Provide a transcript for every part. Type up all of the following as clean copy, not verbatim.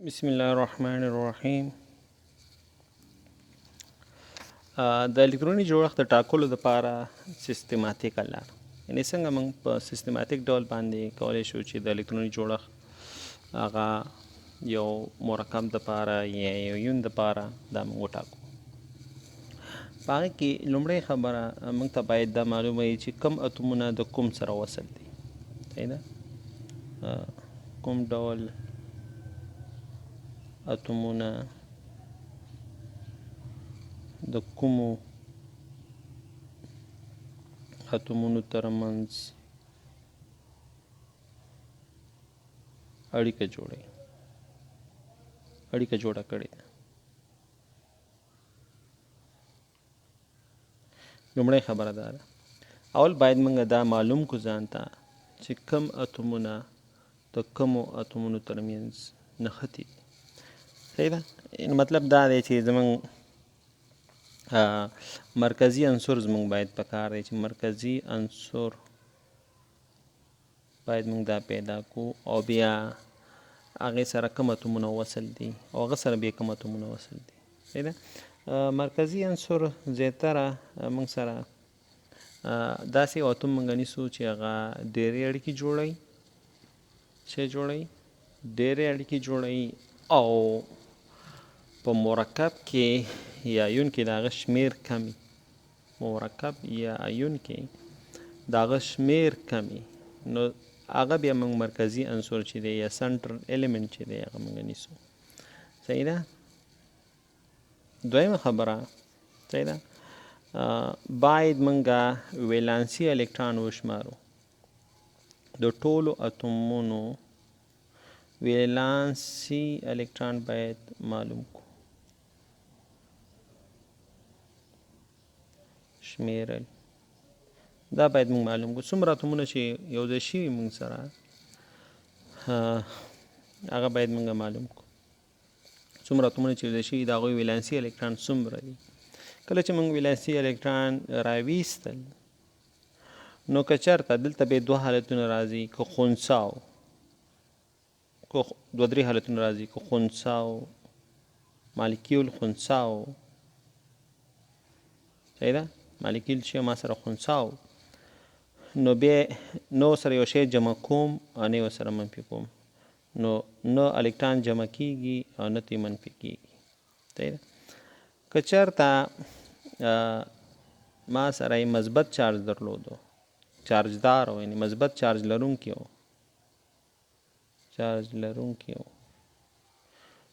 بسم الله الرحمن الرحیم. د الکتروني جوړښت د ټاکلو لپاره سیستماتیکه لاره، یعنې څنګه موږ په سیستماتیک ډول باندې کولی شو چې د الکتروني جوړښت هغه یو مرکب دپاره یا یو یون دپاره دا موږ وټاکو. په هغې کې لومړۍ خبره موږ ته باید دا معلومه وي چې کوم اتومونه د کوم سره وصل دي. صحیح ده؟ کوم ډول اتومونه د کومو اتومونو ترمنځ اړیکه جوړه کړې ده. لومړی خبره دا ده، اول باید موږ دا معلوم کو ځان ته چې کوم اتومونه د کومو اتومونو ترمنځ نښتي دي. صحیح ده؟ مطلب دا دی چې زموږ مرکزي عنصر زموږ باید پکار دی چې مرکزي عنصر باید موږ دا پیدا کو او بیا هغې سره کوم اتومونه وصل دي او هغه سره بیا کوم اتومونه وصل دي. صحیح ده؟ مرکزي عنصر زیاتره موږ سره داسې یو اتوم موږ نیسو چې هغه ډېرې اړیکې جوړوي او په مرکب کې یا ایون کې د هغه شمېر کم وي، نو هغه بیا موږ مرکزي عنصر چې دی یا سنټرل الیمنټ چې دی هغه موږ نیسو. صحیح ده؟ دویمه خبره، صحیح ده، باید موږ ولانسي الکتران وشمارو. د ټولو اتومونو ولانسي الکتران باید معلوم کو، شمیرل دا باید موږ معلوم کو. څومره اتومونه چې یو ځای شوي موږ سره هغه باید موږ معلوم کو. څومره اتومونه چې یو ځای شوي د هغوی ولانسي الکتران څومره دي. کله چې موږ ولانسي الکتران راویستل نو که چېرته دلته بیا دوه حالتونه راځي، که خنثا و، دوه درې حالتونه راځي، که خنثا و، مالیکیول خنثا و. صحیح ده؟ مالیکیول چې ما سره خنثا و، نو بیا نه سره یو شی جمع کوم او نه یې سره منفي کوم، نو نه الکتران جمع کیږي او نه ترې منفي کیږي. صحیح ده؟ که چېرته ما سره یې مثبت چارج درلودو، چارجدار و، یعنې مثبت چارج لرونکی و،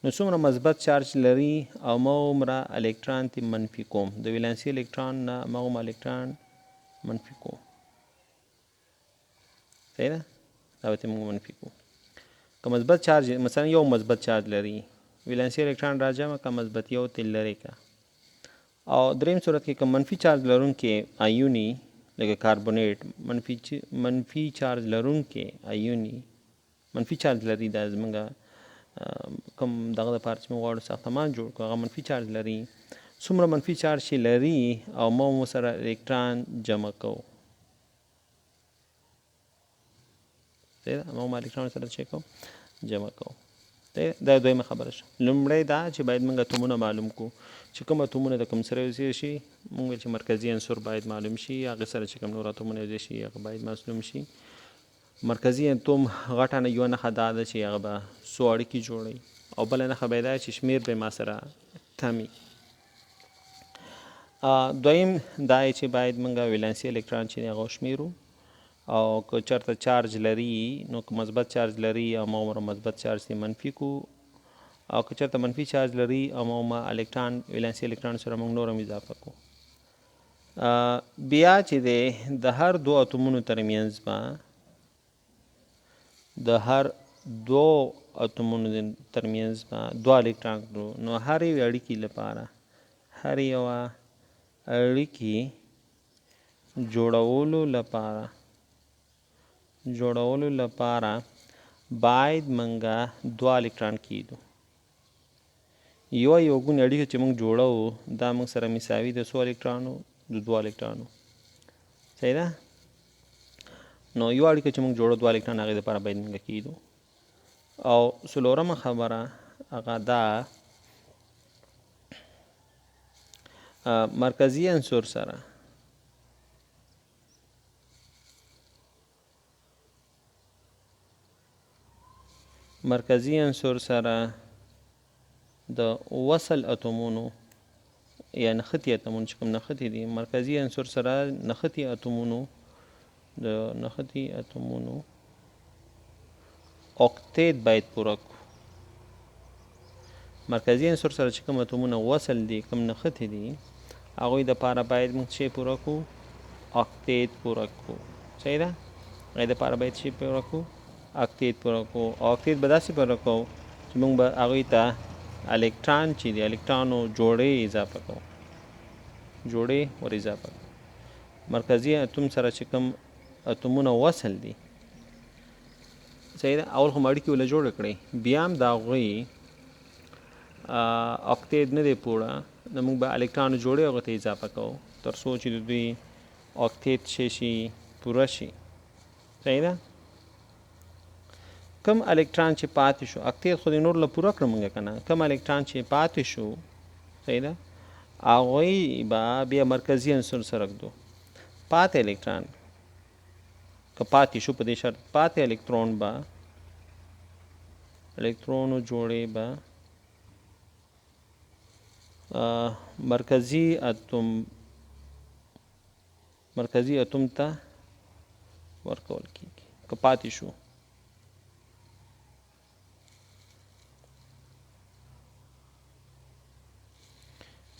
نو څومره مثبت چارج لري او ما عمره الکتران تی منفي کوم، د ولانسي الکتران نه ما هم الکتران منفي کوم. صحیح ده؟ دا به موږ منفي کوم. که مثبت چارج مثلا یو مثبت چارج لري، ولانسي الکتران را جمع که مثبت یو تی لرې که. او دریم صورت کې که منفي چارج لرونکي ایوني لکه کاربونیټ منفي چارج لرونکي ایوني منفي چارج لري، دا زموږ کوم دغه دپاره چې موږ غواړو ساختمان جوړ کړو هغه منفي چارج لري. څومره منفي چارج چې لري او ما هم ورسره الکتران جمع کوو. صحیح ده؟ ما هم الکتران سره چې کوو جمع کوو. دا دویمه خبره شوه. لومړی دا چې باید موږ اتومونه معلوم کو چې کوم اتومونه د کوم سره یوځای شي. موږ ویل چې مرکزي عنصر باید معلوم شي، هغې سره چې کوم نور اتومونه یوځای شي هغه باید معلوم شي. مرکزي اتوم غټه یوه نښه دا ده چې هغه به څو اړیکې جوړوي، او بله نښه به یې دا چې شمېر به ما سره کم وي. دویم دا چې باید موږ ولانسي الکتران چې دی هغه وشمېرو، او که چېرته چارج لري نو که مثبت چارج لري او ما عمره مثبت چارج تی منفي کو، او که چېرته منفي چارج لري او ما الکتران ولانسي الکتران سره موږ نور هم اضافه کو. بیا چې دی د هر دو اتومونو ترمنځ به دوه الکتران کړو، نو هر یوې اړیکې جوړولو لپاره باید موږ دوه الکتران کیدو. یو ګونې اړیکه چې موږ جوړوو دا موږ سره مساوي د څو الکترانو؟ د دوه الکترانو. صحیح ده؟ نو یو اړیکه چې موږ جوړو دوه الکتران هغې دپاره باید موږ کیدو. او څلورمه خبره هغه دا مرکزی عنصر سره د وصل اتومونو یا نښتي اتومونو چې کوم نښتي دي مرکزی عنصر سره نښتي اتومونو اوکتیت باید پوره کړو. مرکزی عنصر سره چې کوم اتومونه وصل دي کوم نښتي دي هغوی دپاره باید موږ څه پوره کړو؟ اوکتیت پوره کړو. صحیح ده؟ هغې دپاره باید څه پوره کړو؟ اوکتیت پوره کړو. اوکتیت به داسې پوره کړو چې موږ به هغوی ته الکتران چې دي الکترانو جوړې اضافه کوو. جوړې ور اضافه کوو. مرکزي اتوم سره چې کوم اتومونه وصل دي صحیح ده اول خو اړیکې وله جوړه کړئ بیا هم د هغوی اوکتیت نه دی پوره نو موږ به الکترانو جوړې هغو ته اضافه کوو تر څو چې د دوی اوکتیت شي پوره شي. صحیح ده؟ کم الکتران چې پاتې شو اوکتیت خو د نور له پوره کړو موږ که نه کم الکتران چې پاتې شو صحیح ده هغوی به بیا مرکزي عنصر سره ږدو. پاتې الکتران که پاتې شو په دې شرط پاتې الکترونو جوړې به مرکزي اتوم ته ورکول کېږي که پاتې شو.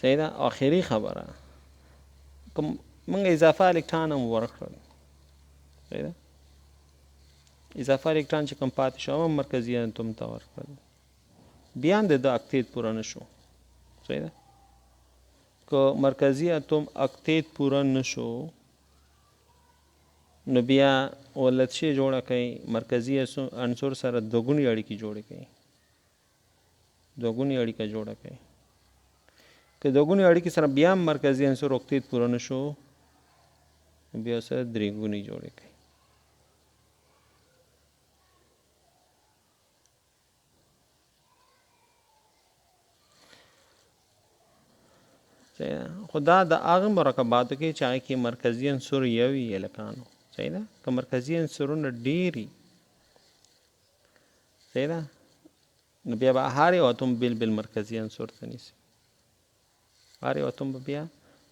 صحیح ده؟ آخري خبره که موږ اضافه الکتران هم ورکړل صحیح ده؟ اضافه الکتران چې کوم پاتې شو هم مرکزي اتوم ته ورکړل بیا هم د ده اکتیت پوره نه شو. صحیح ده؟ که مرکزي اتوم اکتیت پوره نه شو نو بیا ولې څه جوړه کوي مرکزي عنصر سره دوګونې اړیکې جوړې کوي. دوګونې اړیکه جوړه کوي. که دوګونې اړیکې سره بیا هم مرکزي عنصر اکتیت پوره نه شو بیا سره درې ګونې جوړې کوي. خو دا د هغه مرکباتو کې چې هغې کې مرکزي عنصر یو وي هلکانو. صحیح ده؟ که مرکزي عنصرونه ډېر وي صحیح ده نو بیا به هر یو اتوم بېل مرکزي عنصر ته نیسي. هر یو اتوم به بیا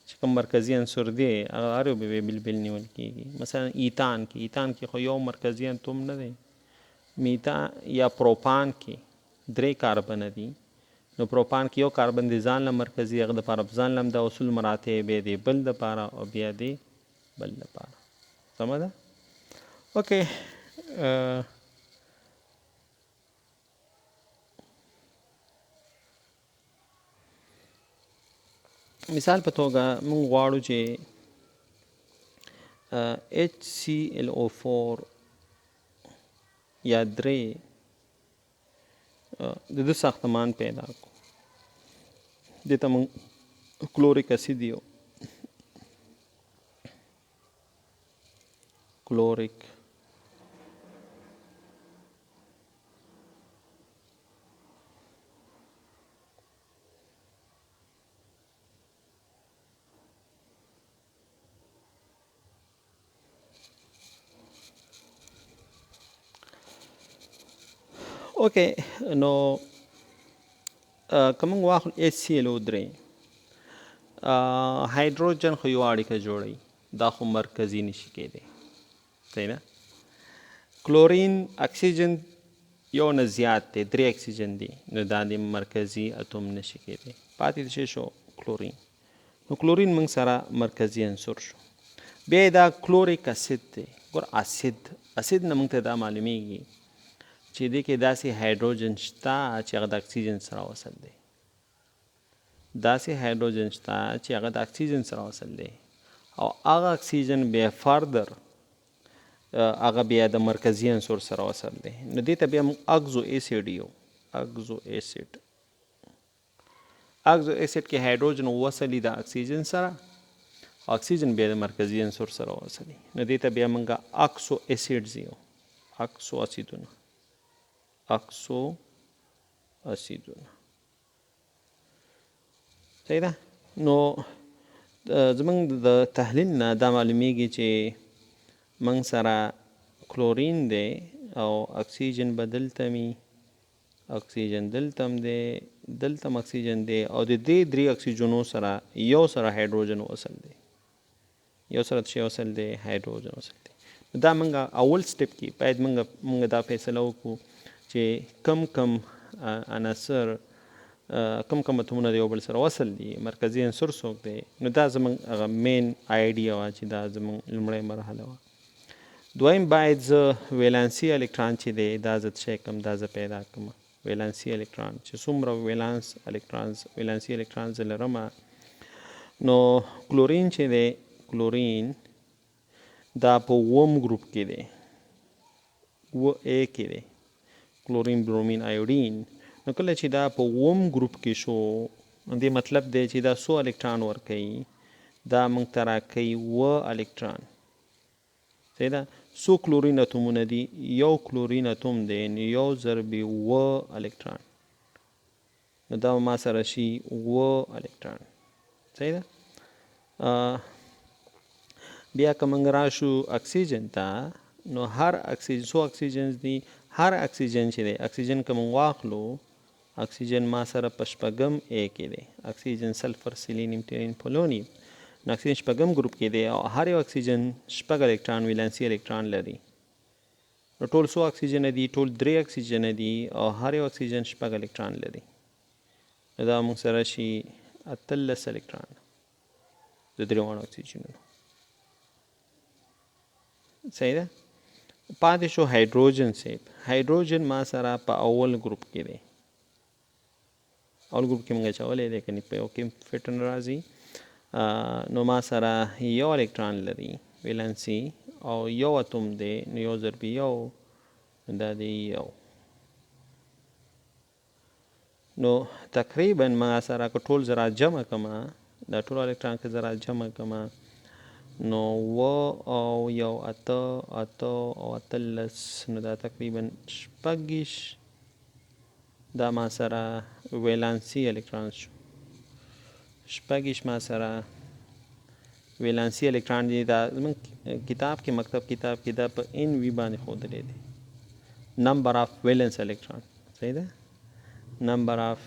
چې کوم مرکزي عنصر دی هغه هر یو به بېل نیول کېږي. مثلا ایتان کې خو یو مرکزي اتوم نه دی. میتان یا پروپان کې 3 کاربنه دي نو پروپان کې یو کاربن دی ځان له مرکزي هغه دپاره ځان له هم د اصول مراتب بیا دی بل دپاره او بیا دی بل دپاره. سمه ده؟ اوکې مثال په توګه موږ غواړو چې HClO4 یا 3 د ده ساختمان پیدا کړو. دې ته موږ کلوریک اسید یو کلوریک اوکې نو که موږ واخلو HClO3 هایدروجن خو یو اړیکه جوړوي دا خو مرکزي نشي کېدی. صحیح ده؟ کلورین اکسیجن یو نه زیات دی 3 اکسیجن دی نو دا د مرکزي اتوم نشي کېدی. پاتې څه شو؟ کلورین. نو کلورین موږ سره مرکزي عنصر شو. بیا دا کلوریک اسید دی. ګور اسید نه موږ ته دا معلومیږي چې دې کې داسې هایدروجن شته چې هغه د اکسیجن سره وصل دی. داسې هایدروجن شته چې هغه د اکسیجن سره وصل دی او هغه اکسیجن بیا فردر هغه بیا د مرکزي عنصر سره وصل دی. نو دې ته بیا موږ اګزو اسید یو اګزو اسید کې هایدروجن وصلي د اکسیجن سره اکسیجن بیا د مرکزي عنصر سره وصلي. نو دې ته بیا موږ اکسو اسیډز یو اکسو اسیدونه اکسو اسیدونه. صحیح ده. نو زمونږ د تحلیل نه دا معلومیږي چې موږ سره کلورین دی او اکسیجن به دلته وي، اکسیجن دلته هم دی، دلته هم اکسیجن دی او د دې درې اکسیجنو سره یو سره هایدروجن وصل دی، یو سره څه وصل دی؟ هایدروجن وصل دی. دا موږ اول سټپ کې باید موږ دا فیصله وکړو چې کم کم عناصر کم کم اتومونه د یو بل سره وصل دي، مرکزي عنصر څوک دی. نو دا زموږ هغه مین آیډیا وه چې دا زموږ لومړی مرحله وه. دویم باید زه ویلانسي الکتران چې دی دا زه څه کم دا زه پیدا کړم. ویلانسي الکتران چې څومره ویلانسي الکتران زه لرم، نو کلورین چې دی، کلورین دا په اووم ګروپ کې دی، اووه ای کې دی، کلورین برومین آیوډین. نو کله چې دا په اووم ګروپ کې شو، دې مطلب دی چې دا څو الکتران ورکوي؟ دا موږ ته راکوي اووه الکتران. صحیح ده. څو کلورین اتومونه دي؟ یو کلورین اتوم دی، نو یو ضرب اووه الکتران، نو دا ما سره شي اووه الکتران. صحیح ده. بیا که موږ راشو اکسیجن ته، نو هر اکسیجن څو اکسیجنز دي؟ هر اکسیجن چې دی، اکسیجن که موږ واخلو، اکسیجن ما سره په شپږم ای کې دی، اکسیجن سلفر سیلینیم ټیرین پولونیم. نو اکسیجن شپږم ګروپ کې دی او هر یو اکسیجن شپږ الکتران ویلانسي الکتران لري. نو ټول څو اکسیجن دي؟ ټول درې اکسیجن دي او هر یو اکسیجن شپږ الکتران لري. نو دا موږ سره شي 18 الکتران د درېواړو اکسیجنونو. صحیح ده. پاتې شو هایدروجن صاحب. هایدروجن ما سره په اول ګروپ کې دی، اول ګروپ کې موږ اچولی دی، کنې په یو کې فټن راځي. نو ما سره یو الکتران لري ویلانسي او یو اتوم دی، نو یو ضرب یو دا دی یو. نو تقریبا ما سره که ټول زه را جمع کړم، دا ټول الکتران که زه را جمع کړم، نو اووه او یو اته، اته او 18، نو دا تقریبا شپږ دا ما سره ویلانسي الکتران شو. شپږ ما سره ویلانسي الکتران دي. دا زموږ کتاب کې، مکتب کتاب کې دا په ان وی باندې ښودلی دی، نمبر آف ویلنس الکتران. صحیح ده. نمبر آف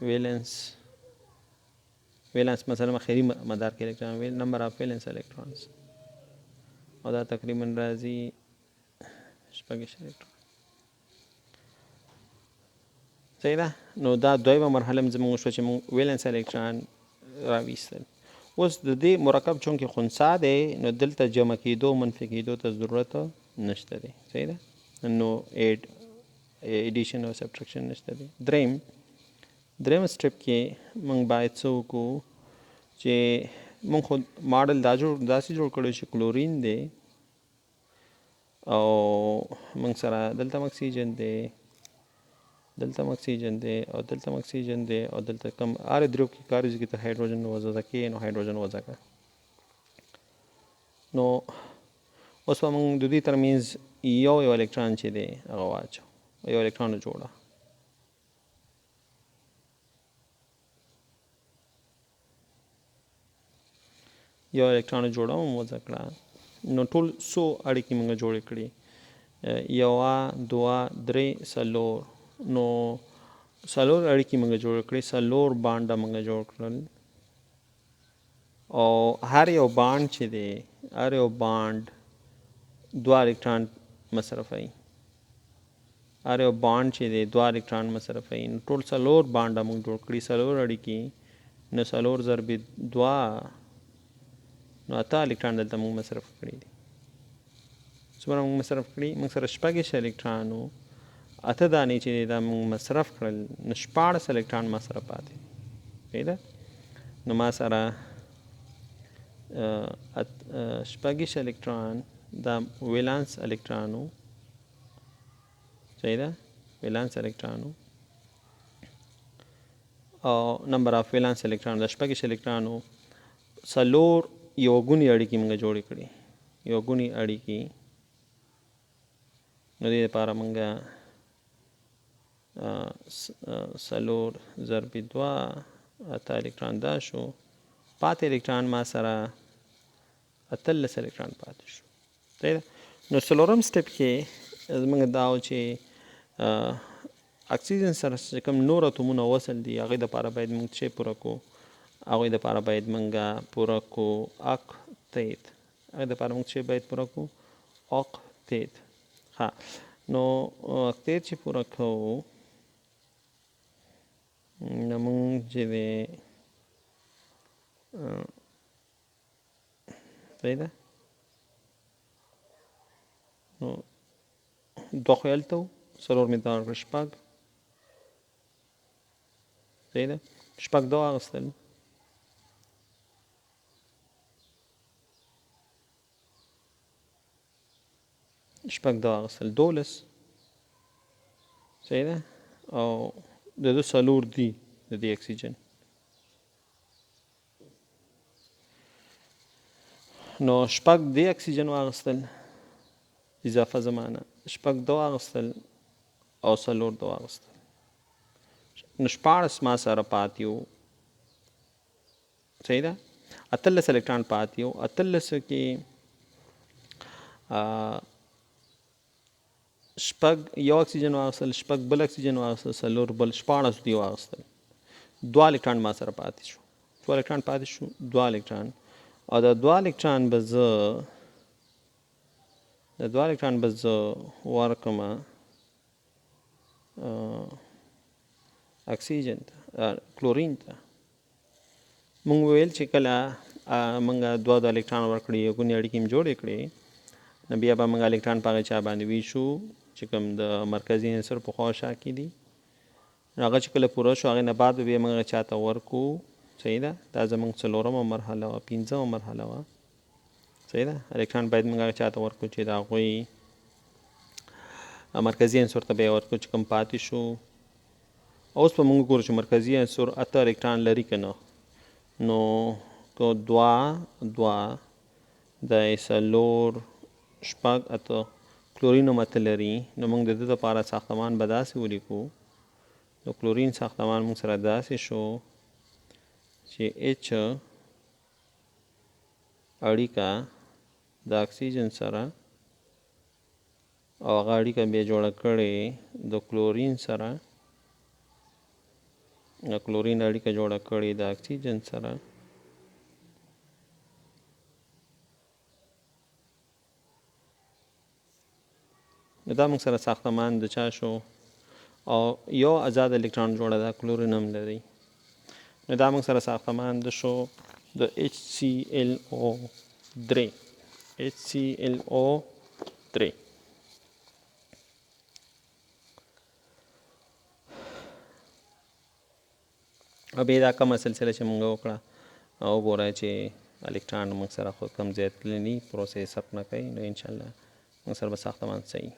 ویلنس مثلا مخیری مدار کې الکتران، نمبر آف ویلنس الکترانز، او دا تقریبا راځي شپږ الکتران. صحیح ده. نو دا دویمه مرحله زموږ شوه چې موږ ویلنس الکتران راویستل. اوس د دې مرکب چونکې خنثی دی، نو دلته جمع کېدو منفي کېدو ته ضرورت نشته دی. صحیح ده. نو ایډیشن او سبټرکشن نشته دی. دریم سټپ کې موږ باید څه وکړو چې موږ خو ماډل داسې جوړ کړی چې کلورین دی او موږ سره دلته اکسیجن دی، دلته اکسیجن دی او دلته اکسیجن دی او دلته کم هر درو کې کار چې ته هایدروجن وضع کې، نو هایدروجن وضع کړه. نو اوس موږ د دې ترمنځ یو الکترون چې دی هغه واچو، یو الکترون جوړه. یو الکترون جوړه وضع کړه. نو ټول څو اړیکې موږ جوړې کړې؟ یوه، دوه، درې، څلور. نو څلور اړیکې موږ جوړ کړې، څلور بانډه موږ جوړ کړل، او هر یو بانډ چې دی، هر یو بانډ دوه الکترون مصرفوي، هر یو بانډ چې دی دوه الکترون مصرفوي. نو ټول څلور بانډه موږ جوړ کړي، څلور اړیکې، نو څلور ضرب دوه، نو اته الکترون دلته موږ مصرف کړي دي. څومره موږ مصرف کړي؟ موږ سره شپږ الکترونو اته دانې چې دا موږ مصرف کړل، نو 14 الکترون ما سره پاتې. صحیح ده. نو ما سره شپږ الکترون دا ویلانس الکترونو. صحیح ده. ویلانس الکترونو او نمبر آف ویلانس الکترون دا شپږ الکترونو څلور یو ګونې اړیکې موږ جوړې کړې، یو ګونې اړیکې نو دې لپاره موږ 4 ضرب 2 اته الکترون دا شو، پاتې الکترون ما سره 18 الکترون پاتې شو. صحیح ده. نو څلورم سټپ کې زموږ دا و چې اکسیجن سره چې کوم نور اتومونه وصل دي هغې دپاره باید موږ څه پوره کړو، هغوی دپاره باید موږ پوره کړو اکتیت. هغې دپاره موږ څه باید پوره کړو؟ اکتیت. ښه، نو اکتیت چې پوره کوو نو موږ چې دی صحیح ده، نو دوه خو یې هلته و، څلور مې دا کړه شپږ. صحیح ده، شپږ دا واخیستل، شپږ دا واخیستل 12. صحیح ده، او د ده 4 دي د دې اکسیجن. نو شپږ دې اکسیجن واخیستل اضافه زمانه، شپږ دا واخیستل او 4 دا واخیستل، نو 14 ما سره پاتې وو. صحیح ده، 18 الکترون پاتې وو. 18 کې شپږ یو اکسیجن واخیستل، شپږ بل اکسیجن واخیستل، 4 بل 14 دي واخیستل، 2 الکترون ما سره پاتې شو، 2 الکترون پاتې شو، 2 الکترون. او دا 2 الکترون به زه ورکړم اکسیجن ته، کلورین ته. مونږ ویل چې کله مونږ 2 الکترون ورکړي یو ګونې اړیکې مې جوړې کړې، نو بیا به مونږ الکترون په هغه چا باندې ویشو چې کوم د مرکزي عنصر په خوا شا کې دي. هغه چې کله پوره شو هغې نه بعد به بیا مونږ چا ته ورکو. صحیح ده، دا زمونږ 4مه مرحله وه، 5مه مرحله وه. صحیح ده، الکترون باید مونږ هغه چا ته ورکو چې د هغوی مرکزي عنصر ته به یې ورکو چې کوم پاتې شو. اوس به مونږ ګورو چې مرکزي عنصر 8 الکترون لري که نه. نو که 2 د 4 شپږ 8 کلورین هم 8 لري، نو مونږ د ده دپاره ساختمان به داسې ولیکو. د کلورین ساختمان مونږ سره داسې شو چې H اړیکه د اکسیجن سره، او هغه اړیکه بیا جوړه کړې د کلورین سره، کلورین اړیکه جوړه کړې د اکسیجن سره. دا موږ سره ساختمان د چا شو، او یو آزاد الکترون جوړه ده، کلورین هم لري. نو دا موږ سره ساختمان د شو د HClO3. او بیا دا کومه سلسله چې موږ وکړه او وګوره چې الکترون موږ سره خو کم زیات تللی پروسه یې ثبت نه کوي، نو انشاءالله موږ سره به ساختمان صحیح